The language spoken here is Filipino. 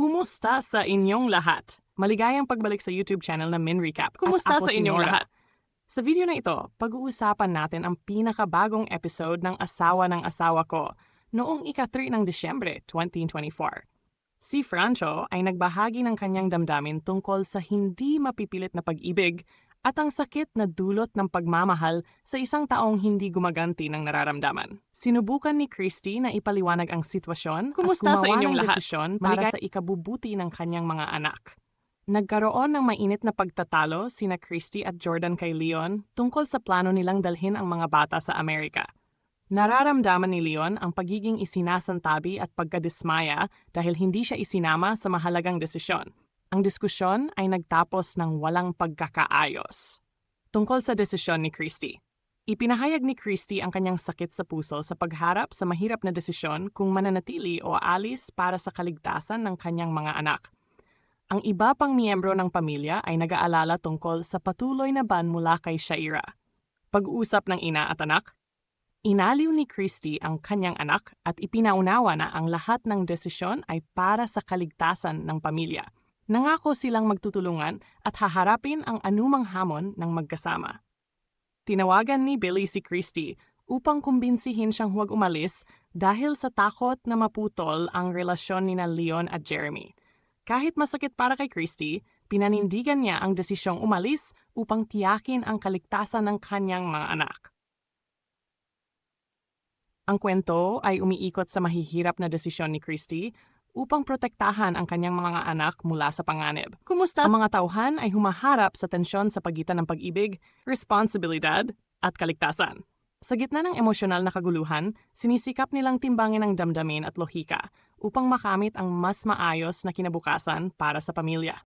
Kumusta sa inyong lahat? Maligayang pagbalik sa YouTube channel na Min Recap. Kumusta sa inyong lahat? Sa video na ito, pag-uusapan natin ang pinakabagong episode ng Asawa ng Asawa Ko noong ika-3 ng Disyembre 2024. Si Francho ay nagbahagi ng kanyang damdamin tungkol sa hindi mapipilit na pag-ibig at ang sakit na dulot ng pagmamahal sa isang taong hindi gumaganti ng nararamdaman. Sinubukan ni Christy na ipaliwanag ang sitwasyon Kumusta at sa gumawa inyong ng lahat? desisyon para sa ikabubuti ng kanyang mga anak. Nagkaroon ng mainit na pagtatalo sina Christy at Jordan kay Leon tungkol sa plano nilang dalhin ang mga bata sa Amerika. Nararamdaman ni Leon ang pagiging isinasantabi at pagkadismaya dahil hindi siya isinama sa mahalagang desisyon. Ang diskusyon ay nagtapos ng walang pagkakaayos. Tungkol sa desisyon ni Christy. Ipinahayag ni Christy ang kanyang sakit sa puso sa pagharap sa mahirap na desisyon kung mananatili o aalis para sa kaligtasan ng kanyang mga anak. Ang iba pang miyembro ng pamilya ay nag-aalala tungkol sa patuloy na ban mula kay Shaira. Pag-uusap ng ina at anak. Inaliw ni Christy ang kanyang anak at ipinaunawa na ang lahat ng desisyon ay para sa kaligtasan ng pamilya. Nangako silang magtutulungan at haharapin ang anumang hamon ng magkasama. Tinawagan ni Billy si Christy upang kumbinsihin siyang huwag umalis dahil sa takot na maputol ang relasyon nina Leon at Jeremy. Kahit masakit para kay Christy, pinanindigan niya ang desisyong umalis upang tiyakin ang kaligtasan ng kanyang mga anak. Ang kwento ay umiikot sa mahihirap na desisyon ni Christy upang protektahan ang kanyang mga anak mula sa panganib. Kumusta? Ang mga tauhan ay humaharap sa tensyon sa pagitan ng pag-ibig, responsibilidad, at kaligtasan. Sa gitna ng emosyonal na kaguluhan, sinisikap nilang timbangin ang damdamin at lohika upang makamit ang mas maayos na kinabukasan para sa pamilya.